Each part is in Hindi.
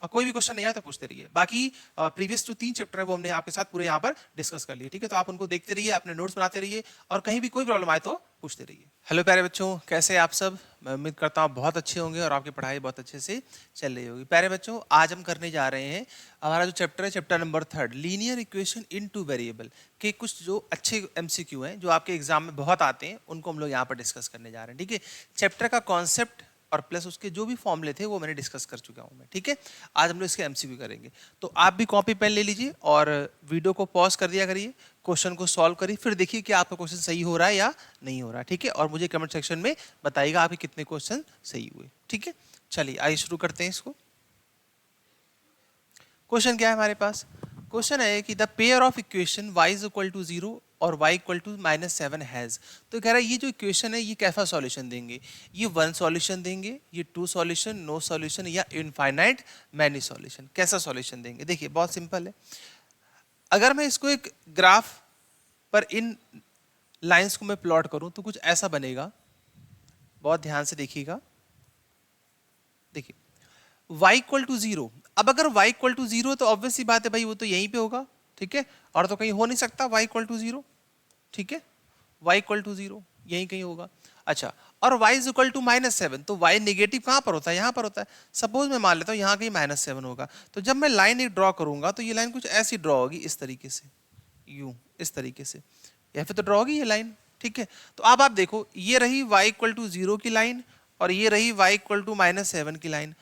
और कोई भी क्वेश्चन नहीं आया तो पूछते रहिए। बाकी प्रीवियस जो 3 चैप्टर है वो हमने आपके साथ पूरे यहाँ पर डिस्कस कर लिए, ठीक है? तो आप उनको देखते रहिए, अपने नोट्स बनाते रहिए और कहीं भी कोई प्रॉब्लम आए तो पूछते रहिए। हेलो प्यारे बच्चों, कैसे हैं आप सब? मैं उम्मीद करता हूँ बहुत अच्छे होंगे और आपकी पढ़ाई बहुत अच्छे से चल रही होगी। प्यारे बच्चों, आज हम करने जा रहे हैं हमारा जो चैप्टर है, chapter number 3, linear equation in two variable के कुछ जो अच्छे MCQ हैं जो आपके एग्जाम में बहुत आते हैं, उनको हम लोग यहाँ पर डिस्कस करने जा रहे हैं, ठीक है? चैप्टर का कॉन्सेप्ट और प्लस उसके जो भी फॉर्मूले थे वो मैंने डिस्कस कर चुका हूं मैं, ठीक है? आज हम लोग इसके MCQ करेंगे। तो आप भी कॉपी पेन ले लीजिए और वीडियो को पॉज कर दिया करिए, क्वेश्चन को सॉल्व करिए, फिर देखिए कि आपका क्वेश्चन सही हो रहा है या नहीं हो रहा है, ठीक है? और मुझे कमेंट सेक्शन में बताइएगा आपके कितने क्वेश्चन सही हुए, ठीक है? चलिए आइए शुरू करते हैं इसको। क्वेश्चन क्या है हमारे पास? क्वेश्चन है कि the pair of equation y is equal to 0 और y इक्वल टू -7 हैज। तो कह रहा है ये जो इक्वेशन है ये कैसा सॉल्यूशन देंगे? ये 1 सॉल्यूशन देंगे, ये 2 सॉल्यूशन, नो सॉल्यूशन या इनफाइनाइट मैनी सॉल्यूशन? कैसा सॉल्यूशन देंगे? देखिए बहुत सिंपल है। अगर मैं इसको एक ग्राफ पर इन लाइंस को मैं प्लॉट करूं तो कुछ ऐसा बनेगा, बहुत ध्यान से देखिएगा। देखिए y इक्वल टू 0, अब अगर y इक्वल टू 0 तो ऑब्वियस सी बात है भाई, वो तो यहीं पे होगा, ठीक है? और तो कहीं हो नहीं सकता y इक्वल टू 0, ठीक है? y इक्वल टू 0 यहीं कहीं होगा। अच्छा, और y इज इक्वल टू -7, तो y नेगेटिव कहाँ पर होता है? यहाँ पर होता है। सपोज मैं मान लेता हूँ यहाँ कहीं -7 होगा, तो जब मैं लाइन एक ड्रॉ करूंगा तो ये लाइन कुछ ऐसी ड्रॉ होगी, इस तरीके से, यूं, इस तरीके से, या फिर तो ड्रॉ होगी ये लाइन, ठीक है? तो अब आप देखो, ये रही y इक्वल टू 0 की लाइन और ये रही y इक्वल टू -7 की लाइन।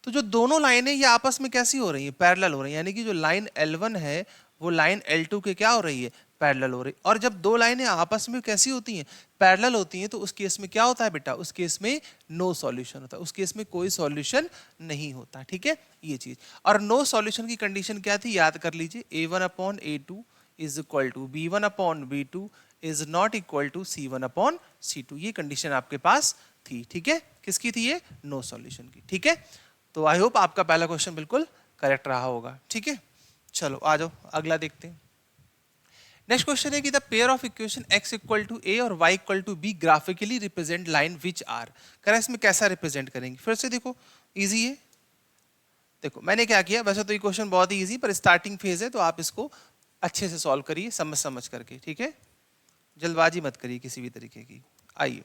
तो जो दोनों लाइनें ये आपस में कैसी हो रही है? पैरेलल हो रही है, यानी कि जो लाइन L1 है वो लाइन L2 के क्या हो रही है? पैरेलल हो रही है। और जब दो लाइनें आपस में कैसी होती हैं? पैरेलल होती हैं, तो उस केस में क्या होता है बेटा? उस केस में नो सॉल्यूशन होता है, उस केस में कोई सॉल्यूशन नहीं होता, ठीक है? ये चीज। और नो सॉल्यूशन की कंडीशन क्या थी? याद कर लीजिए, A1/A2 is equal to B1/B2 is not equal to C1/C2। ये कंडीशन आपके पास थी, ठीक है? किसकी थी ये? नो सॉल्यूशन की, ठीक है? तो आई होप आपका पहला क्वेश्चन बिल्कुल करेक्ट रहा होगा, ठीक है? चलो आ जाओ अगला देखते हैं। नेक्स्ट क्वेश्चन है कि the pair of equation x equal to a और y equal to b graphically represent line which are. कह रहा है इसमें कैसा रिप्रेजेंट करेंगे? फिर से देखो, इजी है। देखो मैंने क्या किया, वैसे तो ये क्वेश्चन बहुत ही इजी, पर स्टार्टिंग फेज है तो आप इसको अच्छे से सॉल्व करिए, समझ समझ करके, ठीक है? जल्दबाजी मत करिए किसी भी तरीके की। आइए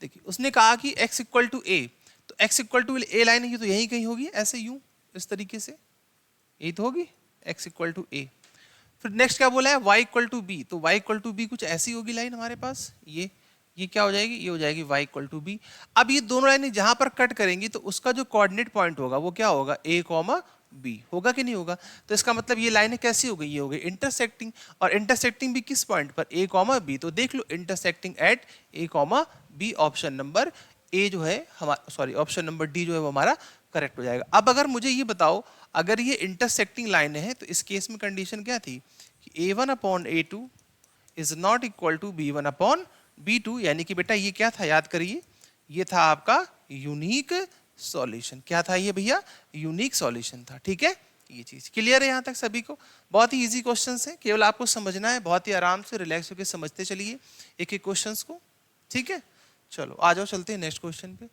देखिए, उसने कहा कि x इक्वल टू a, तो x equal to a line है, ये तो यहीं कहीं होगी, ऐसे यूं, इस तरीके से, यही तो होगी x इक्वल टू a। फिर नेक्स्ट क्या बोला है? y इक्वल टू b, तो y इक्वल टू b कुछ ऐसी होगी लाइन हमारे पास, ये क्या हो जाएगी? ये हो जाएगी y इक्वल टू b। अब ये दोनों लाइनें जहां पर कट करेंगी तो उसका जो कोऑर्डिनेट पॉइंट होगा वो क्या होगा? a, b होगा कि नहीं होगा? तो इसका मतलब ये लाइनें कैसी हो गई? ये हो गई इंटरसेक्टिंग। और इंटरसेक्टिंग भी किस पॉइंट पर? a, b। तो देख लो, intersecting at a, b, option number A जो है हमारा, सॉरी ऑप्शन नंबर डी जो है वो हमारा करेक्ट हो जाएगा। अब अगर मुझे ये बताओ, अगर ये इंटरसेक्टिंग लाइन है तो इस केस में कंडीशन क्या थी? कि A1/A2 is not equal to B1/B2, यानी कि बेटा ये क्या था? याद करिए, ये था आपका यूनिक सॉल्यूशन। क्या था ये भैया? यूनिक सॉल्यूशन था, ठीक है? ये चीज क्लियर है यहाँ तक सभी को? बहुत ही इजी क्वेश्चंस है, केवल आपको समझना है, बहुत ही आराम से रिलैक्स होकर समझते चलिए एक एक क्वेश्चंस को, ठीक है? चलो आ जाओ, चलते हैं नेक्स्ट क्वेश्चन पे।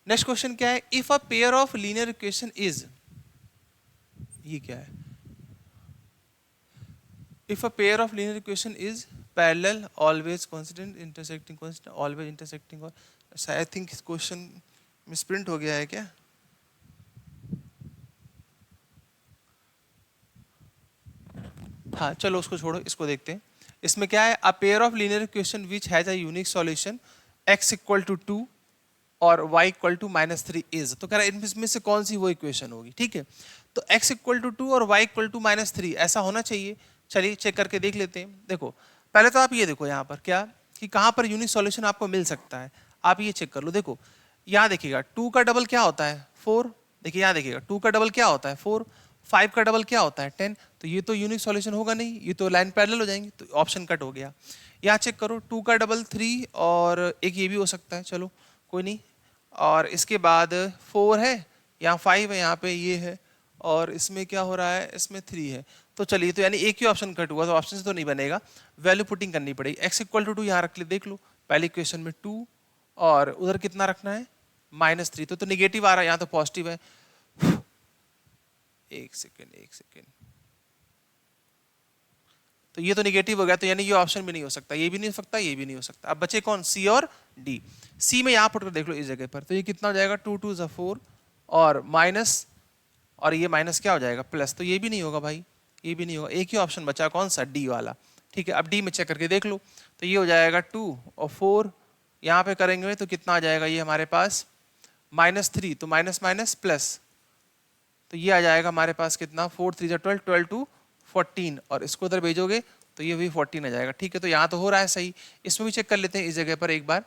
नेक्स्ट क्वेश्चन क्या है? If a pair of linear equation is, ये क्या है? If a pair of linear equation is parallel, always constant, intersecting constant, always intersecting, और आई थिंक इस क्वेश्चन मिसप्रिंट हो गया है क्या? हाँ चलो उसको छोड़ो, इसको देखते हैं। इसमें क्या है? A pair of linear equation which has a unique solution x equal to 2 और y इक्वल टू -3 इज। तो कह रहा है इनमें से कौन सी वो इक्वेशन होगी, ठीक है? तो x इक्वल टू 2 और y इक्वल टू -3 ऐसा होना चाहिए। चलिए चेक करके देख लेते हैं। देखो पहले तो आप ये देखो यहाँ पर क्या, कि कहाँ पर यूनिक सॉल्यूशन आपको मिल सकता है, आप ये चेक कर लो। देखो यहाँ देखिएगा, 2 का डबल क्या होता है? 4। देखिए यहाँ देखिएगा, 2 का डबल क्या होता है? 4। 5 का डबल क्या होता है? 10। तो ये तो यूनिक सॉल्यूशन होगा नहीं, ये तो लाइन पैरेलल हो जाएंगी, तो ऑप्शन कट हो गया। यहाँ चेक करो, 2 का डबल 3 और एक ये भी हो सकता है, चलो कोई नहीं। और इसके बाद 4 है, यहाँ 5 है, यहाँ पे ये है, और इसमें क्या हो रहा है? इसमें 3 है। तो चलिए, तो यानी एक ही ऑप्शन कट हुआ, तो ऑप्शन से तो नहीं बनेगा, वैल्यू पुटिंग करनी पड़ेगी। x इक्वल टू 2 यहाँ रख ले, देख लो पहली इक्वेशन में 2 और उधर कितना रखना है? -3। तो नेगेटिव आ रहा है, यहाँ तो पॉजिटिव है। एक सेकेंड, तो ये तो निगेटिव हो गया, तो यानी ये ऑप्शन भी नहीं हो सकता, ये भी नहीं हो सकता, ये भी नहीं हो सकता। अब बचे कौन, सी और डी। सी में यहाँ पुट कर देख लो इस जगह पर, तो ये कितना हो जाएगा, 2 2 ज़ा 4 और माइनस, और ये माइनस क्या हो जाएगा, प्लस, तो ये भी नहीं होगा भाई, ये भी नहीं होगा। एक ही ऑप्शन बचा, कौन सा, डी वाला। ठीक है, अब डी में चेक करके देख लो, तो ये हो जाएगा 2 और 4, यहाँ पे करेंगे तो कितना आ जाएगा ये हमारे पास, -3, तो माइनस माइनस प्लस, तो ये आ जाएगा हमारे पास कितना, 4 3 12, 12 2 14, और इसको उधर भेजोगे तो ये भी 14 आ जाएगा। ठीक है, तो यहाँ तो हो रहा है सही, इसमें भी चेक कर लेते हैं इस जगह पर एक बार,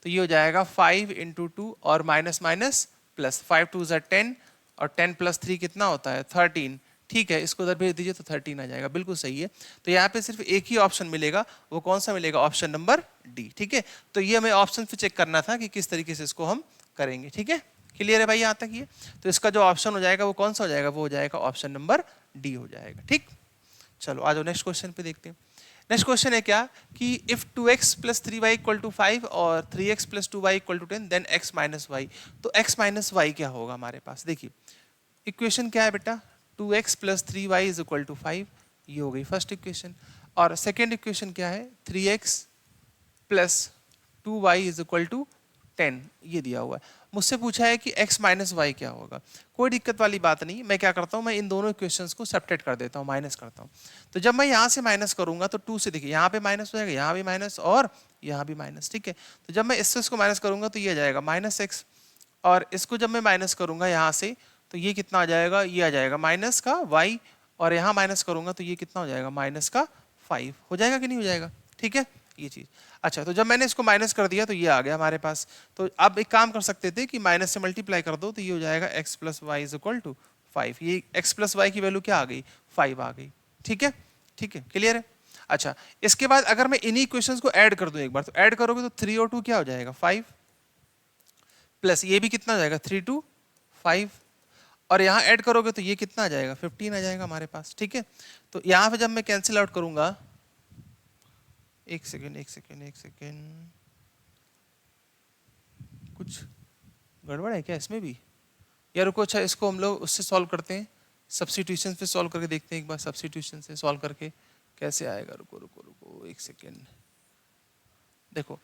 तो ये हो जाएगा 5 × 2 और माइनस माइनस प्लस, 5 2 ज़ा 10 और 10 + 3 कितना होता है, 13। ठीक है, इसको उधर भेज दीजिए तो 13 आ जाएगा, बिल्कुल सही है। तो यहाँ पे सिर्फ एक ही ऑप्शन मिलेगा, वो कौन सा मिलेगा, ऑप्शन नंबर डी। ठीक है, तो ये हमें ऑप्शन पे चेक करना था कि किस तरीके से इसको हम करेंगे। ठीक है, क्लियर है भाई यहाँ तक ये। तो इसका जो ऑप्शन हो जाएगा वो कौन सा हो जाएगा, वो हो जाएगा ऑप्शन नंबर डी हो जाएगा। ठीक, चलो आ जाओ नेक्स्ट क्वेश्चन पे देखते हैं। नेक्स्ट क्वेश्चन है क्या कि इफ 2x + 3y = 5 और 3x + 2y = 10 then x - y। तो x - y क्या होगा हमारे पास, देखिए इक्वेशन क्या है बेटा, 2x + 3y = 5, ये हो गई फर्स्ट इक्वेशन। और सेकेंड इक्वेशन क्या है, 3x + 2y = 10, ये दिया हुआ है। मुझसे पूछा है कि x - y क्या होगा। कोई दिक्कत वाली बात नहीं, मैं क्या करता हूँ, मैं इन दोनों इक्वेशंस को सब्ट्रैक्ट कर देता हूँ, माइनस करता हूँ। तो जब मैं यहाँ से माइनस करूंगा तो 2 से, देखिए यहाँ पे माइनस हो जाएगा, यहाँ भी माइनस और यहाँ भी माइनस। ठीक है, तो जब मैं इसको माइनस करूंगा तो ये आ जाएगा -x, और इसको जब मैं माइनस करूंगा यहाँ से तो ये कितना आ जाएगा, ये आ जाएगा माइनस का y, और यहाँ माइनस करूंगा तो ये कितना हो जाएगा, -5 हो जाएगा कि नहीं हो जाएगा। ठीक है, ये चीज। अच्छा, तो जब मैंने इसको माइनस कर दिया तो ये आ गया हमारे पास। तो अब एक काम कर सकते थे कि माइनस से मल्टीप्लाई कर दो, तो ये हो जाएगा x + y = 5। ये x + y की वैल्यू क्या आ गई, 5 आ गई। ठीक है, ठीक है, क्लियर है। अच्छा, इसके बाद अगर मैं इन्हीं इक्वेशंस को ऐड कर दूं एक बार, तो ऐड करोगे तो 3 और 2 क्या हो जाएगा, 5, प्लस ये भी कितना हो जाएगा, 3 2 5, और यहाँ ऐड करोगे तो ये कितना आ जाएगा, 15 आ जाएगा हमारे पास। ठीक है, तो यहाँ पे जब मैं कैंसिल आउट करूंगा, एक सेकेंड, कुछ गड़बड़ है क्या इसमें भी, या रुको। अच्छा, इसको हम लोग उससे सॉल्व करते हैं, सब्स्टिट्यूशन से सॉल्व करके देखते हैं एक बार, सब्स्टिट्यूशन से सॉल्व करके कैसे आएगा। रुको एक सेकेंड, देखो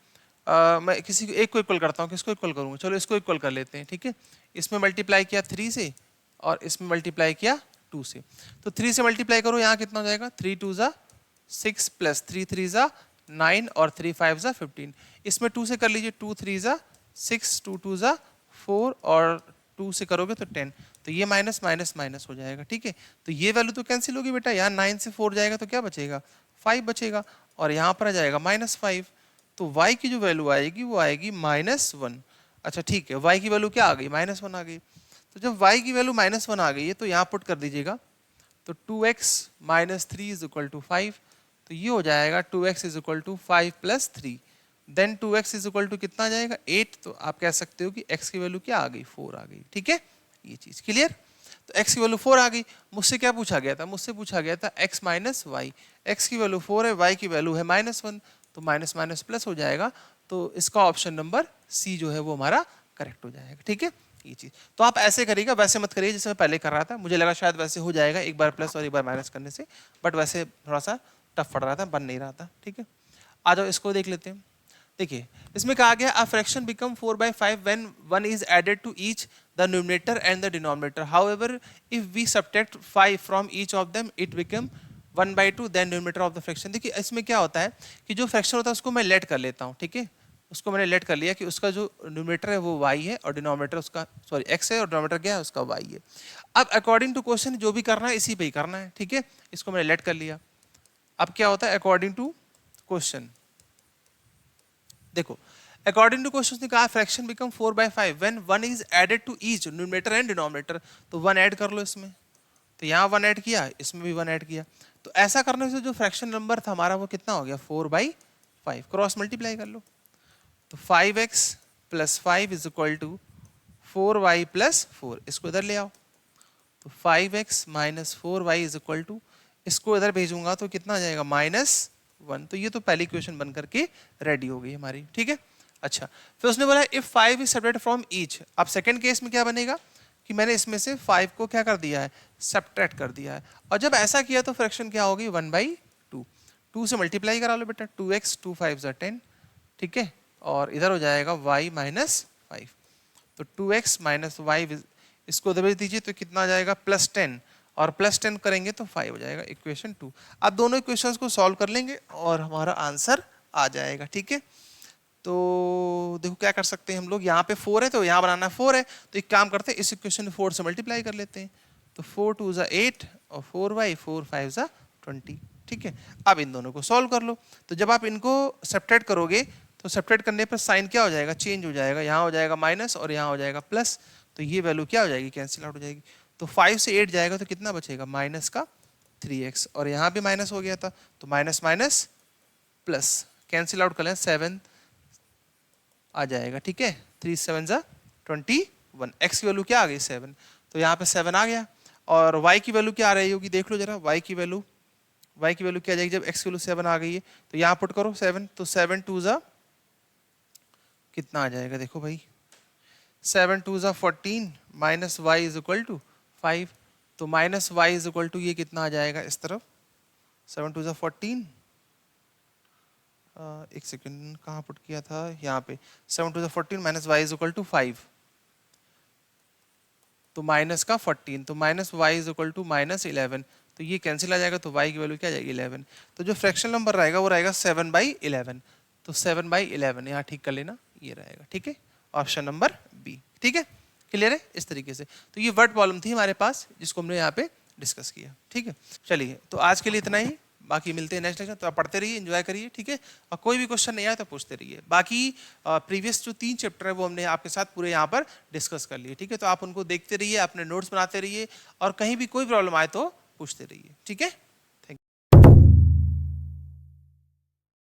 मैं किसी को एक को इक्वल करता हूँ, किसको इक्वल करूँगा, चलो इसको इक्वल कर लेते हैं। ठीक है, इसमें मल्टीप्लाई किया 3 से और इसमें मल्टीप्लाई किया 2 से, तो 3 से मल्टीप्लाई करो, यहाँ कितना हो जाएगा, 3 2 ज़ा 6 + 3 3 ज़ा 9 और 3 5 ज़ा 15। इसमें 2 से कर लीजिए, 2 3 ज़ा 6, 2 2 ज़ा 4 और 2 से करोगे तो 10, तो ये माइनस माइनस माइनस हो जाएगा। ठीक है, तो ये वैल्यू तो कैंसिल होगी बेटा, यहाँ 9 से 4 जाएगा तो क्या बचेगा, 5 बचेगा, और यहाँ पर आ जाएगा -5। तो y की जो वैल्यू आएगी वो आएगी -1। अच्छा ठीक है, y की वैल्यू क्या आ गई, -1 आ गई। तो जब y की वैल्यू -1 आ गई है तो यहाँ पुट कर दीजिएगा, तो 2x - 3 = 5, तो ये हो जाएगा 2x = 5 + 3, देन 2x = कितना आ जाएगा, 8। तो आप कह सकते हो कि x की वैल्यू क्या आ गई, 4 आ गई। ठीक है, ये चीज क्लियर। तो x की वैल्यू 4 आ गई। मुझसे क्या पूछा गया था, मुझसे पूछा गया था x - y, x की वैल्यू 4 है, y की वैल्यू है -1, तो माइनस माइनस प्लस हो जाएगा। तो इसका ऑप्शन नंबर सी जो है वो हमारा करेक्ट हो जाएगा। ठीक है, ये चीज। तो आप ऐसे करिएगा, वैसे मत करिए जैसे मैं पहले कर रहा था, मुझे लगा शायद वैसे हो जाएगा एक बार प्लस और एक बार माइनस करने से, बट वैसे थोड़ा सा टफ पड़ रहा था, बन नहीं रहा था। ठीक है, आ जाओ इसको देख लेते हैं। देखिए इसमें कहा गया a fraction become 4/5 when 1 is added to each the numerator and the denominator, however if we subtract 5 from each of them it become 1/2 then numerator of the fraction. देखिए इसमें क्या होता है कि जो फ्रैक्शन होता है उसको मैं लेट कर लेता हूँ। ठीक है, उसको मैंने लेट कर लिया कि उसका जो न्यूमरेटर है वो y है और डिनोमिनेटर उसका x है और डिनोमिनेटर क्या है उसका y है। अब अकॉर्डिंग टू क्वेश्चन जो भी करना है इसी पे ही करना है। ठीक है, इसको मैंने लेट कर लिया। अब क्या होता है अकॉर्डिंग टू क्वेश्चन, देखो अकॉर्डिंग टू क्वेश्चन ने कहा fraction become 4/5 when 1 is added to each numerator and denominator, तो 1 ऐड कर लो इसमें, तो यहाँ 1 ऐड किया, इसमें भी 1 ऐड किया। तो ऐसा करने से जो फ्रैक्शन नंबर था हमारा वो कितना हो गया 4/5, क्रॉस मल्टीप्लाई कर लो, तो 5x + 5 = 4y + 4, इसको इधर ले आओ, तो 5x - 4y = इसको इधर भेजूंगा तो कितना आ जाएगा -1। तो ये तो पहली इक्वेशन बन करके रेडी हो गई हमारी। ठीक है, अच्छा फिर उसने बोला if 5 is separate from each. अब सेकंड केस में क्या बनेगा कि कि मैंने इसमें से 5 को क्या कर दिया है, सब्ट्रैक्ट कर दिया है। और जब ऐसा किया तो फ्रैक्शन क्या होगी, 1/2। 2 से मल्टीप्लाई करा लो बेटा, 2x 2 5 10, ठीक है। और इधर हो जाएगा y माइनस 5, तो 2x माइनस वाई, इसको दबेज दीजिए तो कितना आ जाएगा, +10, और +10 करेंगे तो 5 हो जाएगा, इक्वेशन 2। अब दोनों इक्वेशंस को सॉल्व कर लेंगे और हमारा आंसर आ जाएगा, ठीक है। तो देखो क्या कर सकते हैं हम लोग, यहाँ पे 4 है तो यहाँ बनाना 4 है, तो एक काम करते हैं, इस इक्वेशन में 4 से मल्टीप्लाई कर लेते हैं। तो 4 2 ज़ा 8 और 4y 4 5 ज़ा 20, ठीक है। अब इन दोनों को सॉल्व कर लो। तो जब आप इनको सब्ट्रैक्ट करोगे तो सब्ट्रैक्ट करने पर साइन क्या हो जाएगा, चेंज हो जाएगा, यहाँ हो जाएगा माइनस और यहाँ हो जाएगा प्लस, तो ये वैल्यू क्या हो जाएगी, कैंसिल आउट हो जाएगी। तो 5 से 8 जाएगा तो कितना बचेगा, माइनस का 3x, और यहाँ भी माइनस हो गया था तो minus minus plus, cancel out कर लें, 7 आ जाएगा, ठीक है। 3 7 ज़ा 21, x की वैल्यू क्या आ गई, 7, तो यहाँ पे 7 आ गया। और y की वैल्यू क्या आ रही होगी, देख लो जरा, y की वैल्यू क्या आ जाएगी, जब x की वैल्यू 7 आ गई है तो यहाँ पुट करो 7, तो 7 2 ज़ा कितना आ जाएगा, देखो भाई, 7 2 ज़ा 14 minus y is equal to 5, तो minus y is equal to ये कितना आ जाएगा इस तरफ, 7 2 ज़ा 14, एक सेकंड कहाँ पुट किया था, यहाँ पे 7 2 ज़ा 14 minus y is equal to 5, तो माइनस का 14, तो minus y is equal to minus 11, तो ये कैंसिल आ जाएगा, तो y की वैल्यू क्या आ जाएगी, 11। तो जो फ्रैक्शन नंबर रहेगा वो रहेगा 7/11, तो 7/11 यहाँ ठीक कर लेना, ये रहेगा, ठीक है, ऑप्शन नंबर बी, ठीक है, क्लियर है इस तरीके से। तो ये वर्ड प्रॉब्लम थी हमारे पास जिसको हमने यहाँ पे डिस्कस किया, ठीक है। चलिए तो आज के लिए इतना ही, बाकी मिलते हैं नेक्स्ट लेक्चर, तो आप पढ़ते रहिए, एंजॉय करिए, ठीक है। और कोई भी क्वेश्चन नहीं आया तो पूछते रहिए। बाकी प्रीवियस जो 3 चैप्टर है वो हमने आपके साथ पूरे यहाँ पर डिस्कस कर लिए, ठीक है। तो आप उनको देखते रहिए, अपने नोट्स बनाते रहिए, और कहीं भी कोई प्रॉब्लम आए तो पूछते रहिए, ठीक है।